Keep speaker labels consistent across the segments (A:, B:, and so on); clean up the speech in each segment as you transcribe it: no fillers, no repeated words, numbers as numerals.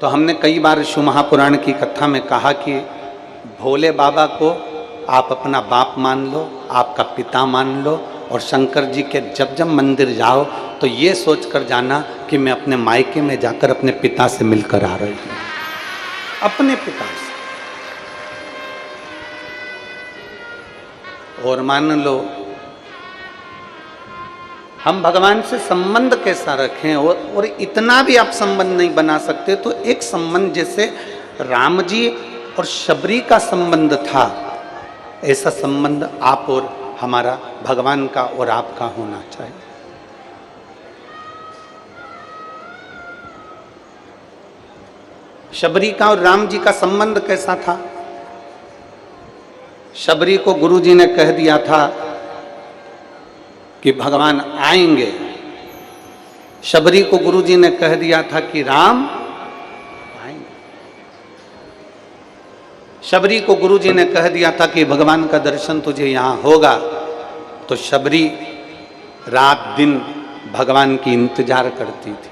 A: तो हमने कई बार शिव महापुराण की कथा में कहा कि भोले बाबा को आप अपना बाप मान लो, आपका पिता मान लो, और शंकर जी के जब जब मंदिर जाओ तो ये सोच कर जाना कि मैं अपने मायके में जाकर अपने पिता से मिलकर आ रही हूँ, अपने पिता से। और मान लो हम भगवान से संबंध कैसा रखें, और इतना भी आप संबंध नहीं बना सकते तो एक संबंध जैसे राम जी और शबरी का संबंध था, ऐसा संबंध आप और हमारा भगवान का और आपका होना चाहिए। शबरी का और राम जी का संबंध कैसा था? शबरी को गुरुजी ने कह दिया था कि भगवान आएंगे। शबरी को गुरुजी ने कह दिया था कि राम आएंगे। शबरी को गुरुजी ने कह दिया था कि भगवान का दर्शन तुझे यहां होगा। तो शबरी रात दिन भगवान की इंतजार करती थी।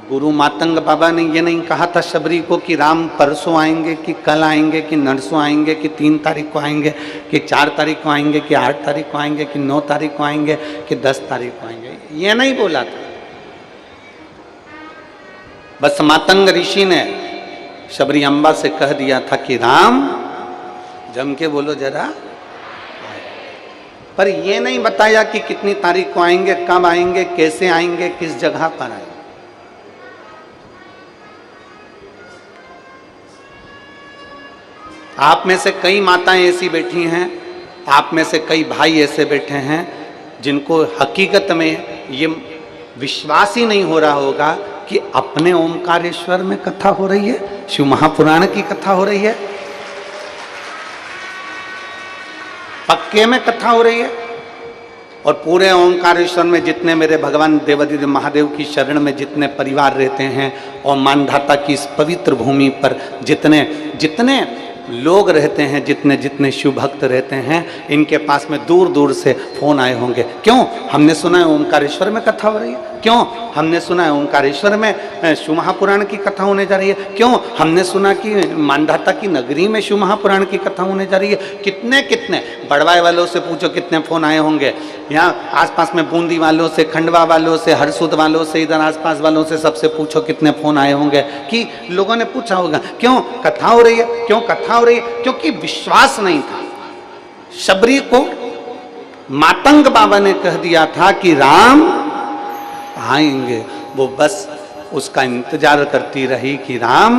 A: गुरु मातंग बाबा ने ये नहीं कहा था शबरी को कि राम परसों आएंगे, कि कल आएंगे, कि नरसों आएंगे, कि 3 तारीख को आएंगे, कि 4 तारीख को आएंगे, कि 8 तारीख को आएंगे, कि 9 तारीख को आएंगे, कि 10 तारीख को आएंगे। ये नहीं बोला था। बस मातंग ऋषि ने शबरी अम्बा से कह दिया था कि राम, जम के बोलो जरा, पर ये नहीं बताया कि कितनी तारीख को आएंगे, कब आएंगे, कैसे आएंगे, किस जगह पर आएंगे। आप में से कई माताएं ऐसी बैठी हैं, आप में से कई भाई ऐसे बैठे हैं जिनको हकीकत में ये विश्वास ही नहीं हो रहा होगा कि अपने ओमकारेश्वर में कथा हो रही है, शिव महापुराण की कथा हो रही है, पक्के में कथा हो रही है। और पूरे ओमकारेश्वर में जितने मेरे भगवान देवाधिदेव महादेव की शरण में जितने परिवार रहते हैं और मानधाता की इस पवित्र भूमि पर जितने जितने लोग रहते हैं, जितने जितने शिव भक्त रहते हैं, इनके पास में दूर दूर से फोन आए होंगे। क्यों? हमने सुना है ओमकारेश्वर में कथा हो रही है। क्यों? हमने सुना है ओमकारेश्वर में शिव महापुराण की कथा होने जा रही है। क्यों? हमने सुना कि मानधाता की नगरी में शिव महापुराण की कथा होने जा रही है। कितने कितने बड़वाई वालों से पूछो कितने फोन आए होंगे। यहाँ आसपास में बूंदी वालों से, खंडवा वालों से, हरसूद वालों से, इधर आसपास वालों से सबसे पूछो कितने फोन आए होंगे कि लोगों ने पूछा होगा क्यों कथा हो रही है, क्यों कथा हो रही है। क्योंकि विश्वास नहीं था। शबरी को मातंग बाबा ने कह दिया था कि राम आएंगे। वो बस उसका इंतजार करती रही कि राम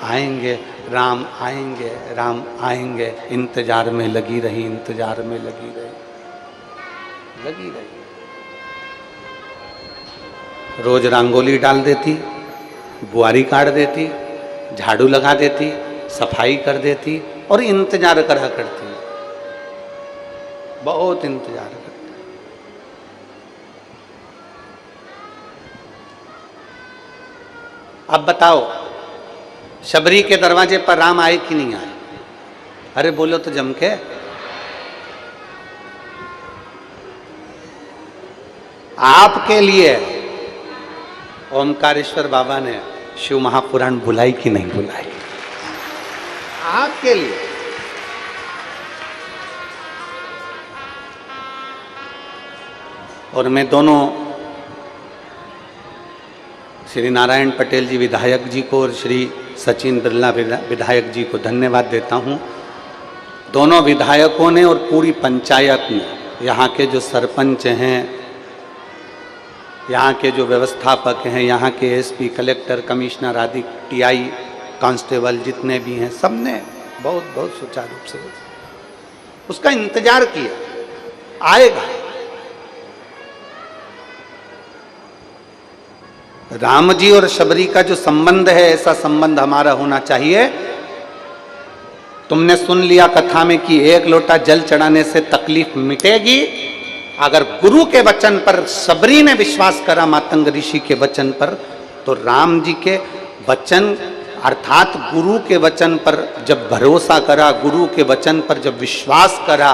A: आएंगे, राम आएंगे, राम आएंगे। इंतजार में लगी रही, इंतजार में लगी रही। रोज रंगोली डाल देती, बुआरी काट देती, झाड़ू लगा देती, सफाई कर देती और इंतजार करा करती, बहुत इंतजार करती। अब बताओ शबरी के दरवाजे पर राम आए कि नहीं आए? अरे बोलो तो जम के। आपके लिए ओमकारेश्वर बाबा ने शिव महापुराण बुलाई कि नहीं बुलाई? आपके लिए। और मैं दोनों श्री नारायण पटेल जी विधायक जी को और श्री सचिन बिरला विधायक जी को धन्यवाद देता हूं। दोनों विधायकों ने और पूरी पंचायत ने, यहाँ के जो सरपंच हैं, यहाँ के जो व्यवस्थापक हैं, यहाँ के एसपी, कलेक्टर, कमिश्नर आदि, टीआई, कांस्टेबल जितने भी हैं, सबने बहुत बहुत सुचारू रूप से उसका इंतजार किया। आएगा। राम जी और शबरी का जो संबंध है, ऐसा संबंध हमारा होना चाहिए। तुमने सुन लिया कथा में कि 1 लोटा जल चढ़ाने से तकलीफ मिटेगी। अगर गुरु के वचन पर शबरी ने विश्वास करा, मातंग ऋषि के वचन पर, तो राम जी के वचन अर्थात गुरु के वचन पर जब भरोसा करा, गुरु के वचन पर जब विश्वास करा,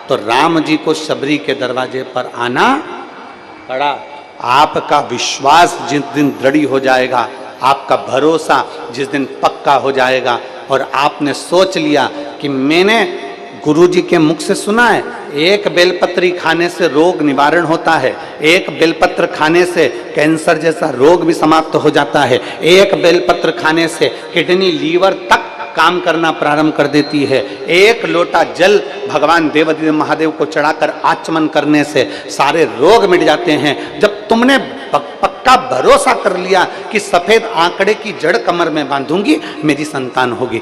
A: तो राम जी को शबरी के दरवाजे पर आना पड़ा। आपका विश्वास जिस दिन दृढ़ हो जाएगा, आपका भरोसा जिस दिन पक्का हो जाएगा और आपने सोच लिया कि मैंने गुरुजी के मुख से सुना है, एक बेलपत्री खाने से रोग निवारण होता है, एक बेलपत्र खाने से कैंसर जैसा रोग भी समाप्त हो जाता है, एक बेलपत्र खाने से किडनी लीवर तक काम करना प्रारंभ कर देती है, एक लोटा जल भगवान देवादिदेव महादेव को चढ़ाकर आचमन करने से सारे रोग मिट जाते हैं। जब तुमने पक्का भरोसा कर लिया कि सफेद आंकड़े की जड़ कमर में बांधूंगी, मेरी संतान होगी,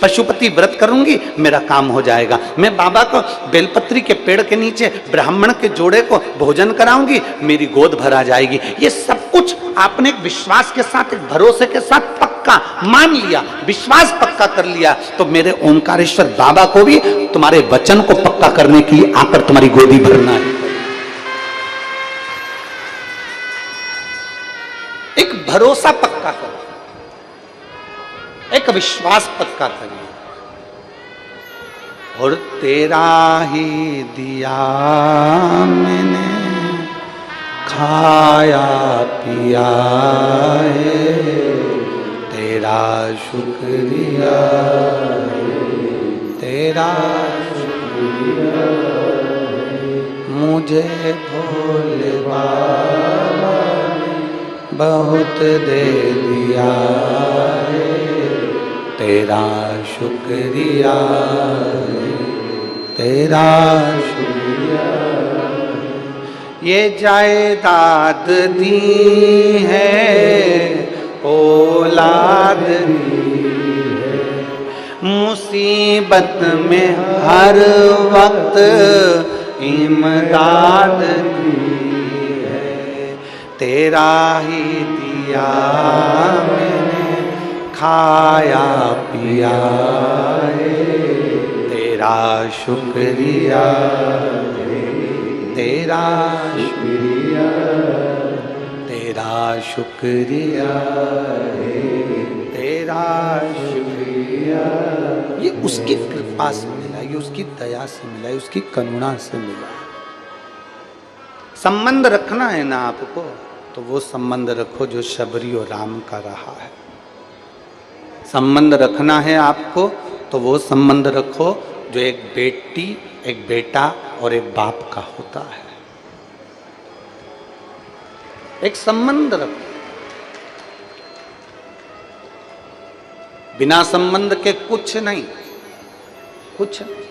A: पशुपति व्रत करूंगी, मेरा काम हो जाएगा, मैं बाबा को बेलपत्री के पेड़ के नीचे ब्राह्मण के जोड़े को भोजन कराऊंगी, मेरी गोद भरा जाएगी, ये सब कुछ आपने एक विश्वास के साथ, एक भरोसे के साथ पक्का मान लिया, विश्वास पक्का कर लिया, तो मेरे ओंकारेश्वर बाबा को भी तुम्हारे वचन को पक्का करने के लिए आकर तुम्हारी गोदी भरना है। एक भरोसा पक्का करो, एक विश्वास पक्का करिए। और तेरा ही दिया मैंने खाया पिया है, तेरा शुक्रिया, तेरा शुक्रिया, मुझे भोले बाबा बहुत दे दिया है, तेरा शुक्रिया, तेरा शुक्रिया। ये जायदाद दी है, औलाद दी है, मुसीबत में हर वक्त इमदाद दी है, तेरा ही दिया मैंने खाया पिया है, तेरा शुक्रिया, तेरा शुक्रिया, तेरा शुक्रिया, तेरा शुक्रिया। ये उसकी कृपा से मिला, ये उसकी दया से मिला, ये उसकी करुणा से मिला। संबंध रखना है ना आपको, तो वो संबंध रखो जो शबरी और राम का रहा है। संबंध रखना है आपको, तो वो संबंध रखो जो एक बेटी, एक बेटा और एक बाप का होता है। एक संबंध रखो, बिना संबंध के कुछ नहीं, कुछ नहीं।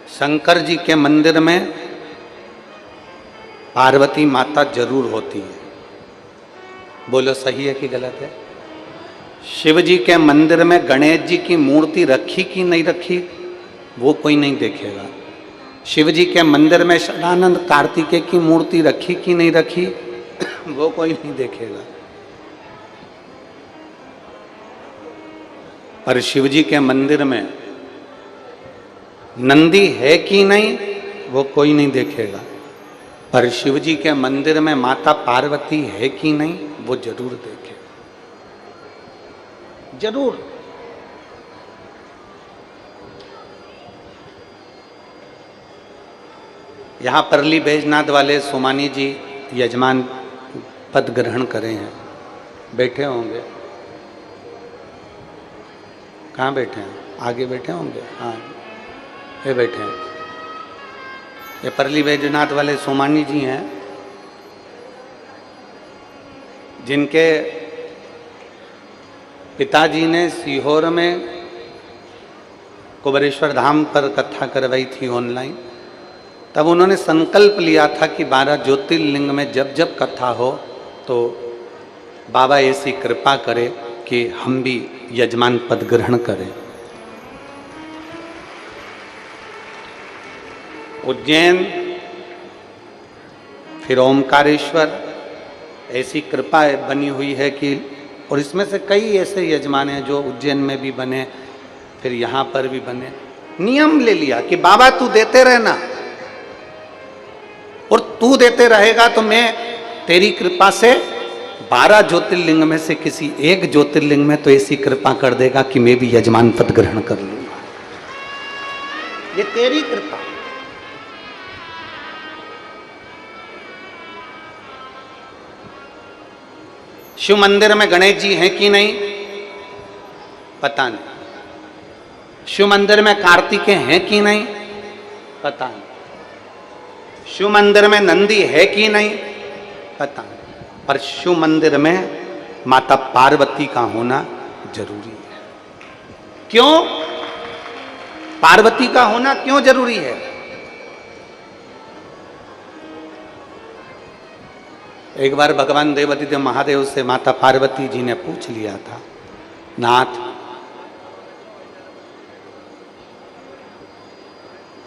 A: शंकर जी के मंदिर में पार्वती माता जरूर होती है, बोलो सही है कि गलत है? शिव जी के मंदिर में गणेश जी की मूर्ति रखी कि नहीं रखी, वो कोई नहीं देखेगा। शिव जी के मंदिर में सदानंद कार्तिकेय की मूर्ति रखी कि नहीं रखी, वो कोई नहीं देखेगा। पर शिव जी के मंदिर में नंदी है कि नहीं, वो कोई नहीं देखेगा। पर शिव जी के मंदिर में माता पार्वती है कि नहीं, वो जरूर देखेगा, जरूर। यहाँ परली बैजनाथ वाले सोमानी जी यजमान पद ग्रहण करे हैं, बैठे होंगे। कहाँ बैठे हैं? आगे बैठे होंगे। हाँ, ये बैठे हैं। ये परली बैजनाथ वाले सोमानी जी हैं, जिनके पिताजी ने सीहोर में कुबेरेश्वर धाम पर कथा करवाई थी ऑनलाइन। तब उन्होंने संकल्प लिया था कि 12 ज्योतिर्लिंग में जब जब कथा हो तो बाबा ऐसी कृपा करे कि हम भी यजमान पद ग्रहण करें। उज्जैन, फिर ओमकारेश्वर, ऐसी कृपा बनी हुई है कि, और इसमें से कई ऐसे यजमान हैं जो उज्जैन में भी बने, फिर यहाँ पर भी बने। नियम ले लिया कि बाबा तू देते रहना, और तू देते रहेगा तो मैं तेरी कृपा से 12 ज्योतिर्लिंग में से किसी एक ज्योतिर्लिंग में तो ऐसी कृपा कर देगा कि मैं भी यजमान पद ग्रहण कर लूंगा। ये तेरी कृपा। शिव मंदिर में गणेश जी हैं कि नहीं पता नहीं, शिव मंदिर में कार्तिकेय हैं कि नहीं पता नहीं, शिव मंदिर में नंदी है कि नहीं पता नहीं, पर शिव मंदिर में माता पार्वती का होना जरूरी है। क्यों पार्वती का होना क्यों जरूरी है? एक बार भगवान देवादिदेव महादेव से माता पार्वती जी ने पूछ लिया था, नाथ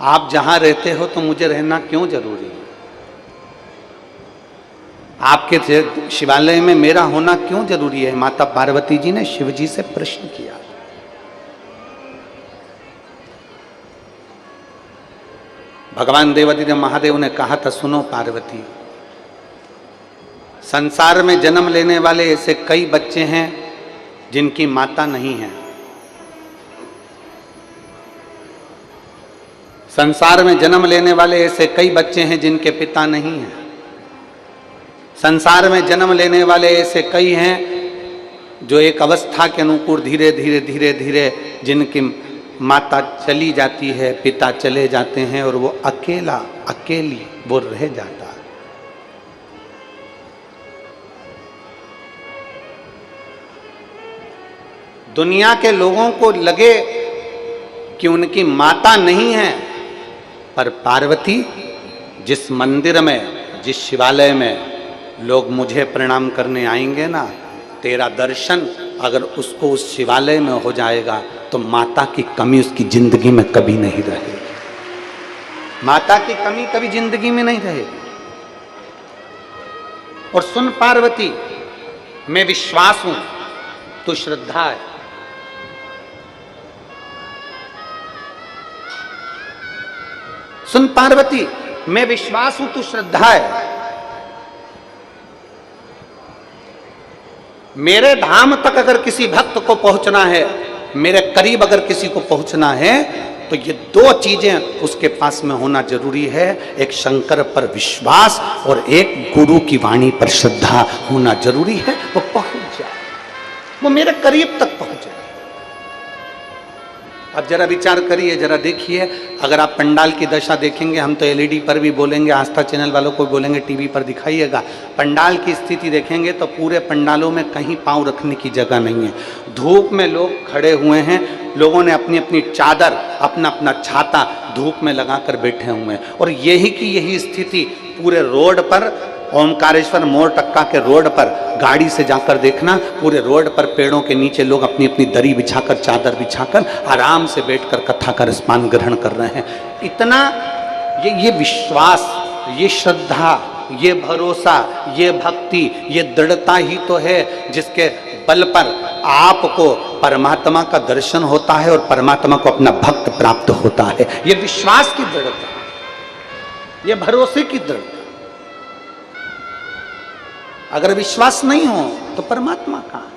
A: आप जहां रहते हो तो मुझे रहना क्यों जरूरी है? आपके शिवालय में मेरा होना क्यों जरूरी है? माता पार्वती जी ने शिव जी से प्रश्न किया। भगवान देवादिदेव महादेव ने कहा था, सुनो पार्वती, संसार में जन्म लेने वाले ऐसे कई बच्चे हैं जिनकी माता नहीं है। संसार में जन्म लेने वाले ऐसे कई बच्चे हैं जिनके पिता नहीं हैं। संसार में जन्म लेने वाले ऐसे कई हैं जो एक अवस्था के अनुकूल धीरे धीरे धीरे धीरे जिनकी माता चली जाती है, पिता चले जाते हैं और वो अकेला अकेली वो रह जाता है। दुनिया के लोगों को लगे कि उनकी माता नहीं है, पर पार्वती जिस मंदिर में, जिस शिवालय में लोग मुझे प्रणाम करने आएंगे ना, तेरा दर्शन अगर उसको उस शिवालय में हो जाएगा तो माता की कमी उसकी जिंदगी में कभी नहीं रहेगी। माता की कमी कभी जिंदगी में नहीं रहेगी। और सुन पार्वती, मैं विश्वास हूं तू श्रद्धा है। सुन पार्वती, मैं विश्वास हूं तू श्रद्धा है। मेरे धाम तक अगर किसी भक्त को पहुंचना है, मेरे करीब अगर किसी को पहुंचना है, तो ये दो चीजें उसके पास में होना जरूरी है। एक शंकर पर विश्वास और एक गुरु की वाणी पर श्रद्धा होना जरूरी है। वो पहुंच जाए, वो मेरे करीब तक पहुंच जाए। अब जरा विचार करिए, जरा देखिए, अगर आप पंडाल की दशा देखेंगे, हम तो एलईडी पर भी बोलेंगे, आस्था चैनल वालों को बोलेंगे, टीवी पर दिखाइएगा, पंडाल की स्थिति देखेंगे तो पूरे पंडालों में कहीं पांव रखने की जगह नहीं है। धूप में लोग खड़े हुए हैं, लोगों ने अपनी अपनी चादर, अपना अपना छाता धूप में लगाकर बैठे हुए हैं। और यही की यही स्थिति पूरे रोड पर, ओमकारेश्वर मोड़ टक्का के रोड पर गाड़ी से जाकर देखना, पूरे रोड पर पेड़ों के नीचे लोग अपनी अपनी दरी बिछाकर, चादर बिछाकर आराम से बैठकर कथा का रसपान ग्रहण कर रहे हैं। इतना ये विश्वास, ये श्रद्धा, ये भरोसा, ये भक्ति, ये दृढ़ता ही तो है जिसके बल पर आपको परमात्मा का दर्शन होता है और परमात्मा को अपना भक्त प्राप्त होता है। ये विश्वास की दृढ़ता, ये भरोसे की दृढ़ता। अगर विश्वास नहीं हो तो परमात्मा कहां है?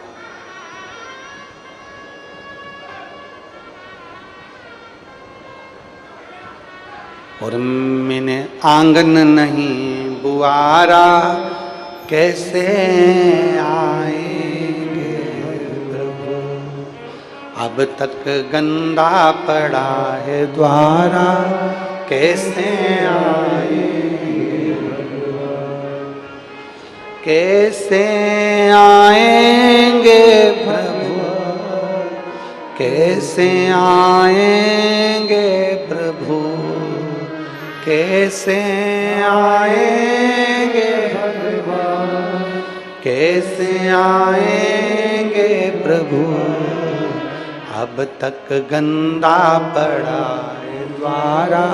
A: और मैंने आंगन नहीं बुआरा, कैसे आएंगे प्रभु, अब तक गंदा पड़ा है द्वारा, कैसे आएंगे, कैसे आएंगे प्रभु, कैसे आएंगे प्रभु, कैसे आएंगे भगवान, कैसे आएंगे प्रभु, अब तक गंदा पड़ा है द्वारा,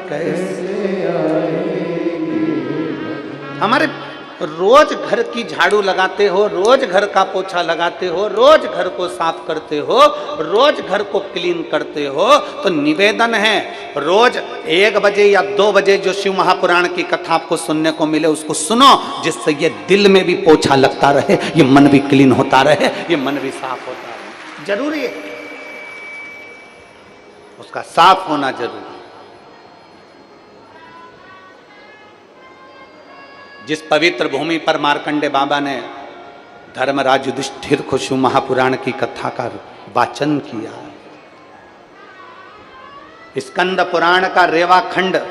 A: कैसे आएंगे। हमारे रोज घर की झाड़ू लगाते हो, रोज घर का पोछा लगाते हो, रोज घर को साफ करते हो, रोज घर को क्लीन करते हो, तो निवेदन है रोज 1 बजे या 2 बजे जो शिव महापुराण की कथा आपको सुनने को मिले उसको सुनो, जिससे ये दिल में भी पोछा लगता रहे, ये मन भी क्लीन होता रहे, ये मन भी साफ होता रहे। जरूरी है, उसका साफ होना जरूरी है। जिस पवित्र भूमि पर मार्कंडे बाबा ने धर्मराज युधिष्ठिर को शिव महापुराण की कथा का वाचन किया। स्कंद पुराण का रेवा खंड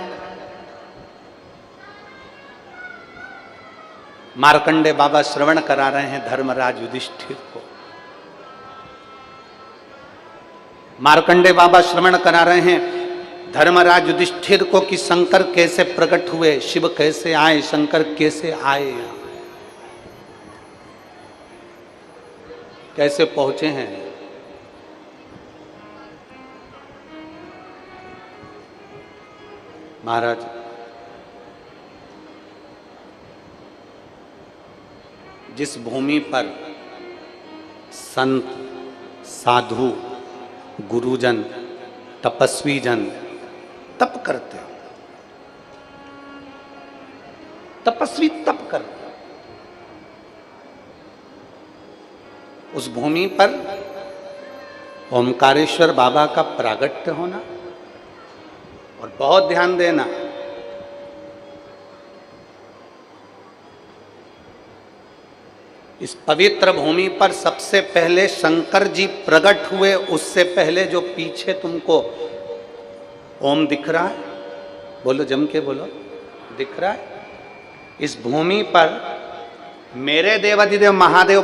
A: मार्कंडे बाबा श्रवण करा रहे हैं धर्मराज युधिष्ठिर को। मार्कंडे बाबा श्रवण करा रहे हैं धर्मराज युधिष्ठिर को कि शंकर कैसे प्रकट हुए, शिव कैसे आए, शंकर कैसे आए, कैसे पहुंचे हैं। महाराज जिस भूमि पर संत, साधु, गुरुजन, तपस्वी जन तप करते हो, तपस्वी तप करते, उस भूमि पर ओमकारेश्वर बाबा का प्रागट्य होना। और बहुत ध्यान देना, इस पवित्र भूमि पर सबसे पहले शंकर जी प्रकट हुए। उससे पहले जो पीछे तुमको ओम दिख रहा है, बोलो जम के बोलो, दिख रहा है, इस भूमि पर मेरे देवाधिदेव महादेव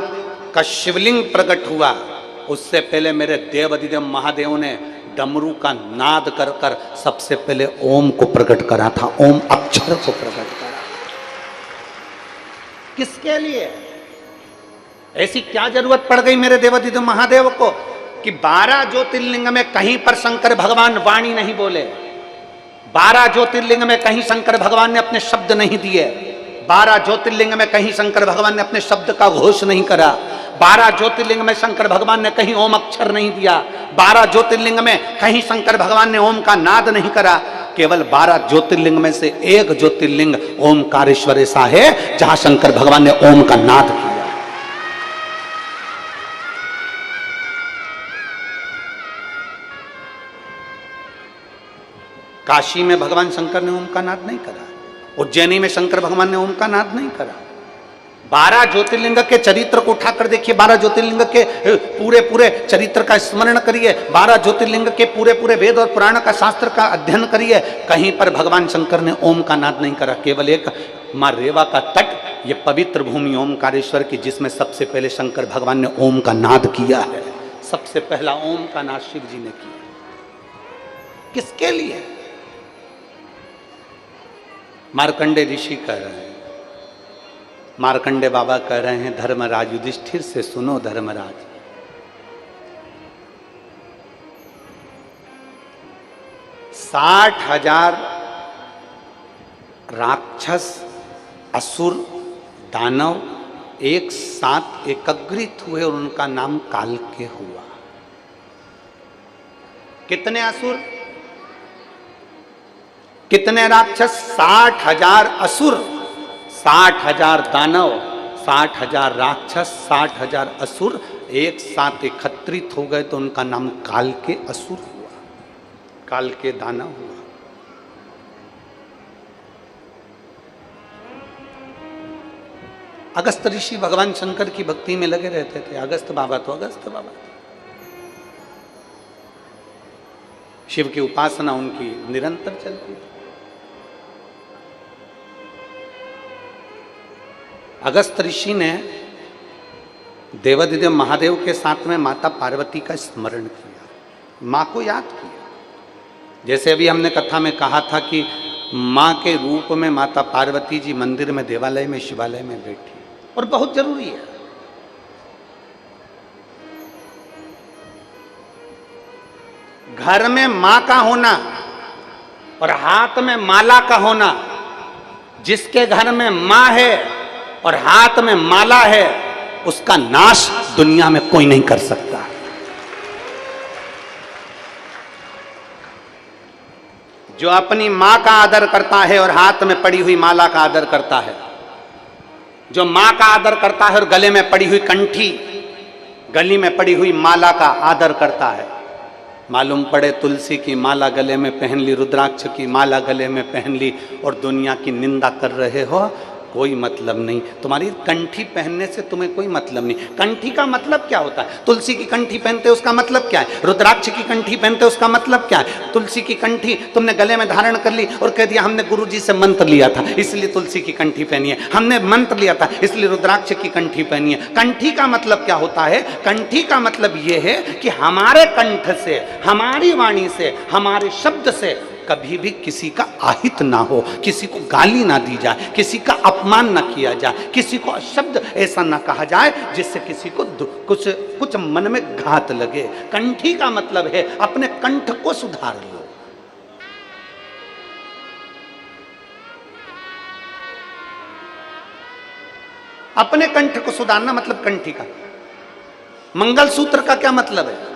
A: का शिवलिंग प्रकट हुआ। उससे पहले मेरे देवाधिदेव महादेव ने डमरू का नाद कर कर सबसे पहले ओम को प्रकट करा था, ओम अक्षर को प्रकट करा। किसके लिए? ऐसी क्या जरूरत पड़ गई मेरे देवाधिदेव महादेव को कि 12 ज्योतिर्लिंग में कहीं पर शंकर भगवान वाणी नहीं बोले, 12 ज्योतिर्लिंग में कहीं शंकर भगवान ने अपने शब्द नहीं दिए, 12 ज्योतिर्लिंग में कहीं शंकर भगवान ने अपने शब्द का घोष नहीं करा, 12 ज्योतिर्लिंग में शंकर भगवान ने कहीं ओम अक्षर नहीं दिया, 12 ज्योतिर्लिंग में कहीं शंकर भगवान ने ओम का नाद नहीं करा। केवल 12 ज्योतिर्लिंग में से एक ज्योतिर्लिंग ओमकारेश्वर ऐसा है जहां शंकर भगवान ने ओम का नाद किया। काशी में भगवान शंकर ने ओम का नाद नहीं करा, उज्जैनी में शंकर भगवान ने ओम का नाद नहीं करा। 12 ज्योतिर्लिंग के चरित्र को उठाकर देखिए, 12 ज्योतिर्लिंग के पूरे पूरे चरित्र का स्मरण करिए, 12 ज्योतिर्लिंग के पूरे पूरे वेद और पुराण का शास्त्र का अध्ययन करिए, कहीं पर भगवान शंकर ने ओम का नाद नहीं करा। केवल एक मां रेवा का तट, ये पवित्र भूमि ओमकारेश्वर की, जिसमें सबसे पहले शंकर भगवान ने ओम का नाद किया है। सबसे पहला ओम का नाद शिव जी ने किया। किसके लिए? मार्कंडे ऋषि कह रहे हैं, मार्कंडे बाबा कह रहे हैं धर्मराज युधिष्ठिर से, सुनो धर्मराज, 60,000 राक्षस, असुर, दानव एक साथ एकत्रित हुए और उनका नाम कालके हुआ। कितने असुर, कितने राक्षस? 60,000 असुर, 60,000 दानव, 60,000 राक्षस, 60,000 असुर एक साथ एकत्रित हो गए तो उनका नाम कालके असुर हुआ, कालके दानव हुआ। अगस्त ऋषि भगवान शंकर की भक्ति में लगे रहते थे। अगस्त बाबा तो अगस्त बाबा, शिव की उपासना उनकी निरंतर चलती थी। अगस्त ऋषि ने देवाधिदेव महादेव के साथ में माता पार्वती का स्मरण किया, माँ को याद किया। जैसे अभी हमने कथा में कहा था कि माँ के रूप में माता पार्वती जी मंदिर में, देवालय में, शिवालय में बैठी, और बहुत जरूरी है। घर में माँ का होना और हाथ में माला का होना, जिसके घर में माँ है और हाथ में माला है, उसका नाश दुनिया में कोई नहीं कर सकता। जो अपनी मां का आदर करता है और हाथ में पड़ी हुई माला का आदर करता है, जो मां का आदर करता है और गले में पड़ी हुई कंठी, गली में पड़ी हुई माला का आदर करता है, मालूम पड़े तुलसी की माला गले में पहन ली, रुद्राक्ष की माला गले में पहन ली और दुनिया की निंदा कर रहे हो, कोई मतलब नहीं, तुम्हारी कंठी पहनने से तुम्हें कोई मतलब नहीं। कंठी का मतलब क्या होता है? तुलसी की कंठी पहनते उसका मतलब क्या है? रुद्राक्ष की कंठी पहनते उसका मतलब क्या है? तुलसी की कंठी तुमने गले में धारण कर ली और कह दिया हमने गुरुजी से मंत्र लिया था इसलिए तुलसी की कंठी पहनी है, हमने मंत्र लिया था इसलिए रुद्राक्ष की कंठी पहनी है। कंठी का मतलब क्या होता है? कंठी का मतलब यह है कि हमारे कंठ से, हमारी वाणी से, हमारे शब्द से कभी भी किसी का आहित ना हो, किसी को गाली ना दी जाए, किसी का अपमान ना किया जाए, किसी को शब्द ऐसा ना कहा जाए जिससे किसी को कुछ मन में घात लगे। कंठी का मतलब है अपने कंठ को सुधार लो। अपने कंठ को सुधारना मतलब कंठी का। मंगलसूत्र का क्या मतलब है?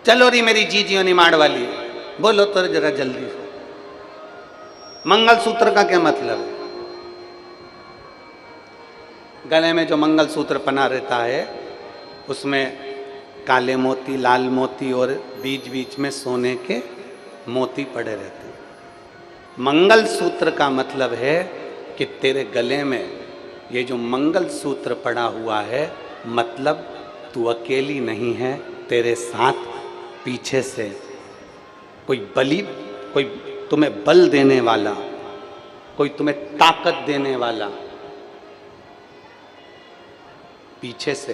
A: चलो री मेरी जीजियों निमाड़ वाली, बोलो तो जरा जल्दी से। मंगलसूत्र का क्या मतलब है? गले में जो मंगलसूत्र पहना रहता है उसमें काले मोती, लाल मोती और बीच बीच में सोने के मोती पड़े रहते हैं। मंगलसूत्र का मतलब है कि तेरे गले में ये जो मंगलसूत्र पड़ा हुआ है, मतलब तू अकेली नहीं है, तेरे साथ पीछे से कोई कोई तुम्हें बल देने वाला, कोई तुम्हें ताकत देने वाला पीछे से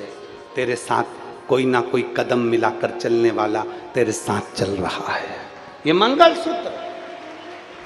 A: तेरे साथ कोई ना कोई कदम मिलाकर चलने वाला तेरे साथ चल रहा है। ये मंगलसूत्र।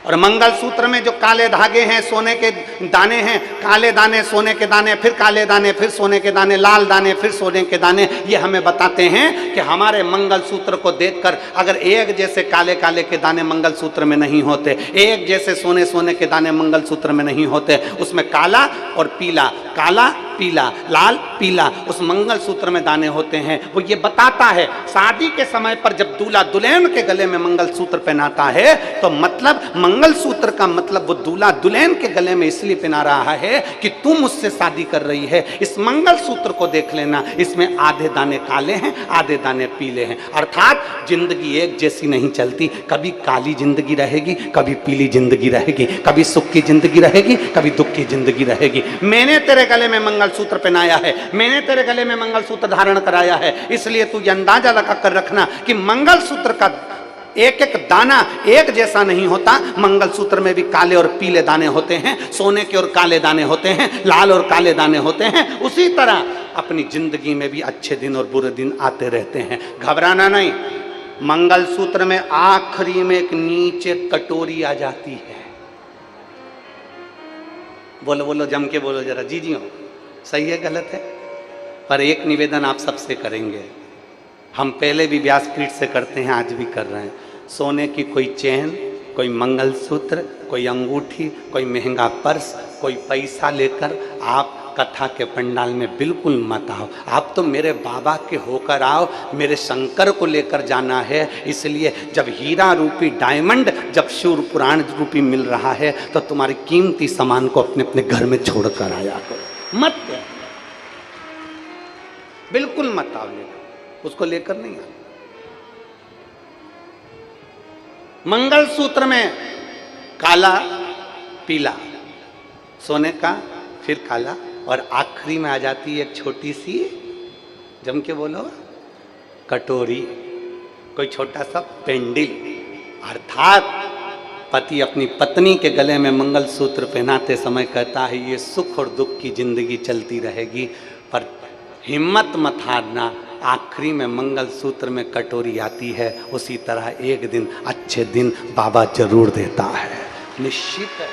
A: और मंगलसूत्र में जो काले धागे हैं, सोने के दाने हैं, काले दाने, सोने के दाने, फिर काले दाने, फिर सोने के दाने, लाल दाने, फिर सोने के दाने, ये हमें बताते हैं कि हमारे मंगलसूत्र को देखकर अगर एक जैसे काले काले के दाने मंगलसूत्र में नहीं होते, एक जैसे सोने सोने के दाने मंगलसूत्र में नहीं होते, उसमें काला और पीला, काला पीला, लाल पीला उस मंगलसूत्र में दाने होते हैं। वो ये बताता है शादी के समय पर जब दूल्हा दुल्हन के गले में मंगलसूत्र पहनाता है तो मतलब मंगलसूत्र का मतलब वो दूल्हा दुल्हन के गले में इसलिए पहना रहा है कि तुम मुझसे शादी कर रही है। इस मंगलसूत्र को देख लेना, इसमें आधे दाने काले हैं, आधे दाने पीले हैं। अर्थात जिंदगी एक जैसी नहीं चलती, कभी काली जिंदगी रहेगी, कभी पीली जिंदगी रहेगी, कभी सुख की जिंदगी रहेगी, कभी दुख की जिंदगी रहेगी। मैंने तेरे गले में मंगलसूत्र पहनाया है, मैंने तेरे गले में मंगलसूत्र धारण कराया है, इसलिए तू ये अंदाजा लगा कर रखना कि मंगलसूत्र का एक एक दाना एक जैसा नहीं होता। मंगलसूत्र में भी काले और पीले दाने होते हैं, सोने के और काले दाने होते हैं, लाल और काले दाने होते हैं। उसी तरह अपनी जिंदगी में भी अच्छे दिन और बुरे दिन आते रहते हैं, घबराना नहीं। मंगलसूत्र में आखिरी में एक नीचे कटोरी आ जाती है। बोलो बोलो, जम के बोलो जरा, जी हो, सही है गलत है? पर एक निवेदन आप सबसे करेंगे, हम पहले भी व्यासपीठ से करते हैं, आज भी कर रहे हैं। सोने की कोई चेन, कोई मंगलसूत्र, कोई अंगूठी, कोई महंगा पर्स, कोई पैसा लेकर आप कथा के पंडाल में बिल्कुल मत आओ। आप तो मेरे बाबा के होकर आओ, मेरे शंकर को लेकर जाना है। इसलिए जब हीरा रूपी डायमंड, जब शिव पुराण रूपी मिल रहा है तो तुम्हारी कीमती सामान को अपने अपने घर में छोड़कर आया करो, मत बिल्कुल मत आओ, उसको लेकर नहीं आ। मंगलसूत्र में काला पीला, सोने का, फिर काला, और आखिरी में आ जाती है एक छोटी सी, जम के बोलो, कटोरी, कोई छोटा सा पेंडिल। अर्थात पति अपनी पत्नी के गले में मंगलसूत्र पहनाते समय कहता है ये सुख और दुख की जिंदगी चलती रहेगी, पर हिम्मत मत हारना, आखिरी में मंगलसूत्र में कटोरी आती है। उसी तरह एक दिन अच्छे दिन बाबा जरूर देता है, निश्चित है।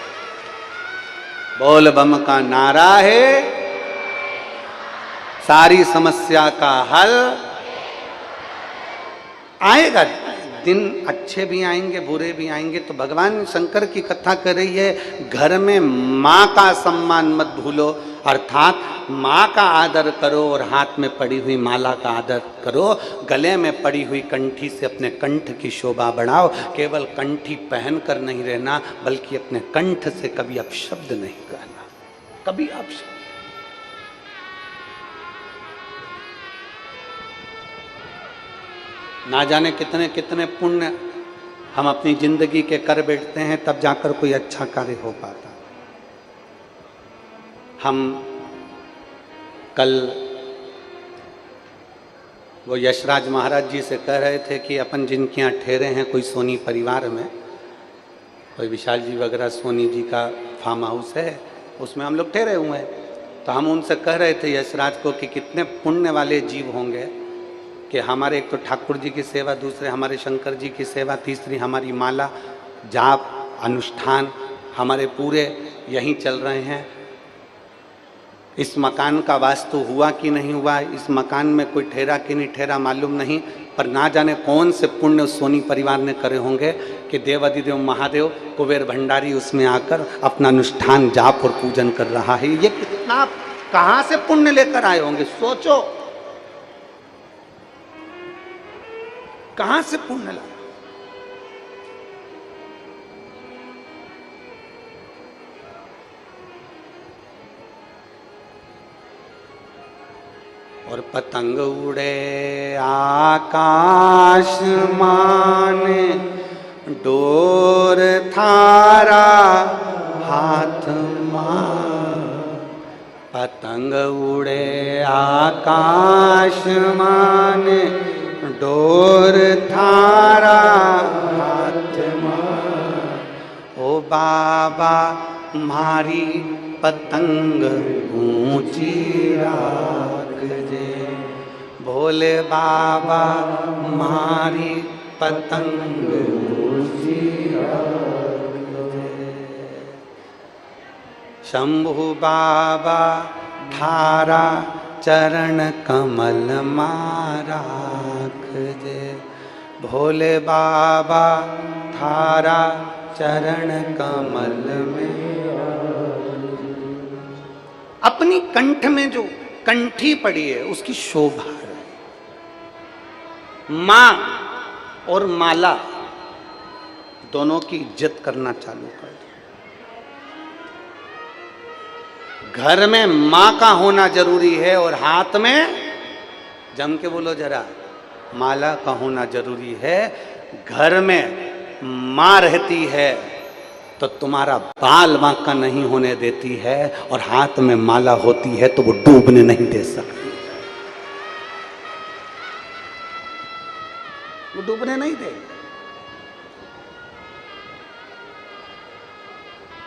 A: बोल बम का नारा है, सारी समस्या का हल आएगा। दिन अच्छे भी आएंगे, बुरे भी आएंगे। तो भगवान शंकर की कथा कर रही है, घर में माँ का सम्मान मत भूलो, अर्थात माँ का आदर करो और हाथ में पड़ी हुई माला का आदर करो। गले में पड़ी हुई कंठी से अपने कंठ की शोभा बढ़ाओ। केवल कंठी पहनकर नहीं रहना, बल्कि अपने कंठ से कभी अपशब्द नहीं कहना, कभी अपशब्द। ना जाने कितने कितने पुण्य हम अपनी जिंदगी के कर बैठते हैं तब जाकर कोई अच्छा कार्य हो पाता। हम कल वो यशराज महाराज जी से कह रहे थे कि अपन जिनके यहाँ ठहरे हैं कोई सोनी परिवार में, कोई विशाल जी वगैरह सोनी जी का फार्म हाउस है, उसमें हम लोग ठहरे हुए हैं। तो हम उनसे कह रहे थे यशराज को कि कितने पुण्य वाले जीव होंगे कि हमारे एक तो ठाकुर जी की सेवा, दूसरे हमारे शंकर जी की सेवा, तीसरी हमारी माला जाप अनुष्ठान हमारे पूरे यहीं चल रहे हैं। इस मकान का वास्तु हुआ कि नहीं हुआ, इस मकान में कोई ठहरा कि नहीं ठहरा मालूम नहीं, पर ना जाने कौन से पुण्य सोनी परिवार ने करे होंगे कि देवाधिदेव महादेव कुबेर भंडारी उसमें आकर अपना अनुष्ठान जाप और पूजन कर रहा है। ये कितना कहाँ से पुण्य लेकर आए होंगे, सोचो कहाँ से पुण्य लाए। और पतंग उड़े आकाश माने, डोर थारा हाथ मां। पतंग उड़े आकाश माने, डोर थारा हाथ मां। ओ बाबा मारी पतंग ऊंची राख जे, भोले बाबा मारी पतंग ऊंची राख जे। शंभु बाबा थारा चरण कमल माराख जे, भोले बाबा थारा चरण कमल में। अपनी कंठ में जो कंठी पड़ी है उसकी शोभा है। मां और माला दोनों की इज्जत करना चालू कर दो। घर में मां का होना जरूरी है और हाथ में, जम के बोलो जरा, माला का होना जरूरी है। घर में मां रहती है तो तुम्हारा बाल मां का नहीं होने देती है, और हाथ में माला होती है तो वो डूबने नहीं दे सकती, वो डूबने नहीं दे।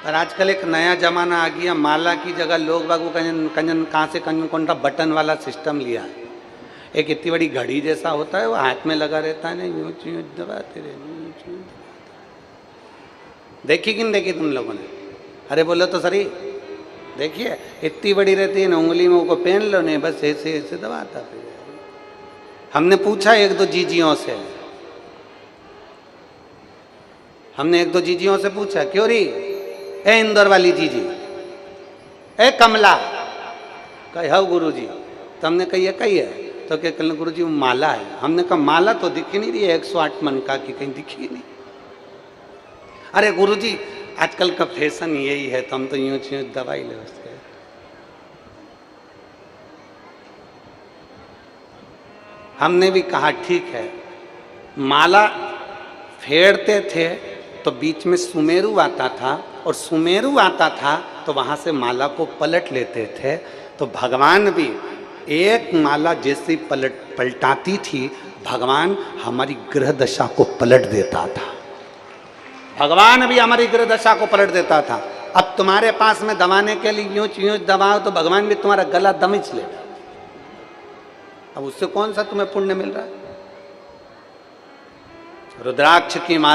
A: पर आजकल एक नया जमाना आ गया, माला की जगह लोग बाग कंजन कहाँ से कंजन कौन सा बटन वाला सिस्टम लिया है। एक इतनी बड़ी घड़ी जैसा होता है, वो हाथ में लगा रहता है, यूं यूं दबाते रहे। देखी कि नहीं देखी तुम लोगों ने? अरे बोलो तो सही, देखिए इतनी बड़ी रहती है ना, उंगली में वो पहन लो, नहीं बस ऐसे ऐसे दबाता फिर। हमने पूछा एक दो जीजियों से, हमने एक दो जीजियों से पूछा, क्यों री ए इंदौर वाली जीजी, ए कमला, कही हाँ गुरु जी। तो हमने कही है, कही है, तो क्या कल गुरु जी वो माला है। हमने कहा माला तो दिख ही नहीं रही है 108 मन का, कि कहीं दिखी नहीं। अरे गुरुजी आजकल का फैशन यही है, तो हम तो यूं यूं दवाई ले उसके। हमने भी कहा ठीक है, माला फेरते थे तो बीच में सुमेरु आता था, और सुमेरु आता था तो वहां से माला को पलट लेते थे। तो भगवान भी एक माला जैसी पलटाती थी, भगवान हमारी ग्रह दशा को पलट देता था। भगवान भी हमारी ग्रह दशा को पलट देता था। अब तुम्हारे पास में दबाने के लिए यूं यूं दबाओ तो भगवान भी तुम्हारा गला दमिच ले। अब उससे कौन सा तुम्हें पुण्य मिल रहा है? रुद्राक्ष की माला